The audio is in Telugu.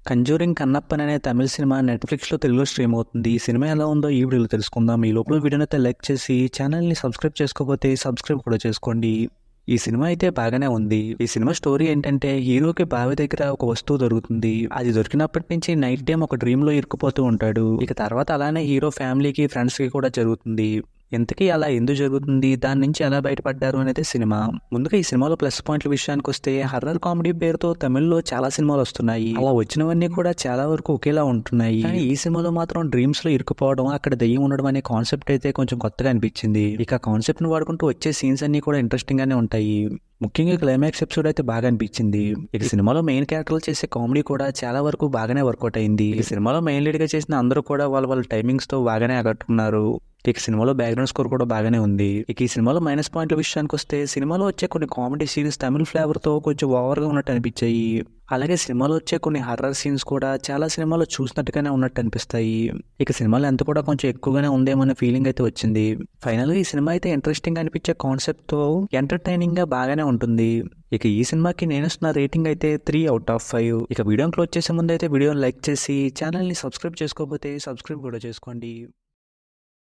'కంజూరింగ్ కన్నప్పన్' అనే తమిళ సినిమా నెట్‌ఫ్లిక్స్‌లో తెలుగులో స్ట్రీమ్ అవుతుంది. ఈ సినిమా ఎలా ఉందో ఈ వీడియోలో తెలుసుకుందాం. ఈ లోపల వీడియోనైతే లైక్ చేసి ఛానల్‌ని సబ్స్క్రైబ్ చేసుకోకపోతే సబ్స్క్రైబ్ కూడా చేసుకోండి. ఈ సినిమా అయితే బాగానే ఉంది. ఈ సినిమా స్టోరీ ఏంటంటే హీరోకి బావి దగ్గర ఒక వస్తువు దొరుకుతుంది. అది దొరికినప్పటి నుంచి నైట్ టైం ఒక డ్రీమ్‌లో ఇరుక్కుపోతూ ఉంటాడు. ఇక తర్వాత అలానే హీరో ఫ్యామిలీకి, ఫ్రెండ్స్‌కి కూడా జరుగుతుంది. ఇంతకీ అలా ఎందుకు జరుగుతుంది? దాని నుంచి ఎలా బయటపడ్డారు అనేది సినిమా. ముందుగా ఈ సినిమాలో ప్లస్ పాయింట్ల విషయానికొస్తే హర్రర్ కామెడీ పేరుతో తమిళ్లో చాలా సినిమాలు వస్తున్నాయి. అలా వచ్చినవన్నీ కూడా చాలా వరకు ఒకేలా ఉంటున్నాయి. కానీ ఈ సినిమాలో మాత్రం డ్రీమ్స్ లో ఇరుక్కుపోవడం, అక్కడ దెయ్యం ఉండడం అనే కాన్సెప్ట్ అయితే కొంచెం కొత్తగా అనిపించింది. ఇక కాన్సెప్ట్ ని వాడుకుంటూ వచ్చే సీన్స్ అన్ని కూడా ఇంట్రెస్టింగ్ గానే ఉంటాయి. ముఖ్యంగా క్లైమాక్స్ ఎపిసోడ్ అయితే బాగా అనిపించింది. ఇక సినిమాలో మెయిన్ క్యారెక్టర్లు చేసే కామెడీ కూడా చాలా వరకు బాగానే వర్కౌట్ అయింది. ఈ సినిమాలో మెయిన్ లీడ్ గా చేసిన అందరూ కూడా వాళ్ళ టైమింగ్స్ తో బాగానే ఆకట్టుకున్నారు. ఇక సినిమాలో బ్యాక్గ్రౌండ్ స్కోర్ కూడా బాగానే ఉంది. ఇక ఈ సినిమాలో మైనస్ పాయింట్ల విషయానికి వస్తే సినిమాలో వచ్చే కొన్ని కామెడీ సీన్స్ తమిళ ఫ్లేవర్ తో కొంచెం ఓవర్ గా ఉన్నట్టు అనిపించాయి. అలాగే సినిమాలో వచ్చే కొన్ని హర్రర్ సీన్స్ కూడా చాలా సినిమాలో చూసినట్టుగానే ఉన్నట్టు అనిపిస్తాయి. ఇక సినిమాలో ఎంత కూడా కొంచెం ఎక్కువగానే ఉందేమన్న ఫీలింగ్ అయితే వచ్చింది. ఫైనల్ గా ఈ సినిమా అయితే ఇంట్రెస్టింగ్ గా అనిపించే కాన్సెప్ట్ తో ఎంటర్టైనింగ్ గా బాగానే ఉంటుంది. ఇక ఈ సినిమాకి నేను ఇస్తున్న రేటింగ్ అయితే 3/5. ఇక వీడియోని క్లోజ్ చేసే ముందు అయితే వీడియోని లైక్ చేసి ఛానల్ని సబ్స్క్రైబ్ చేసుకోకపోతే సబ్స్క్రైబ్ కూడా చేసుకోండి.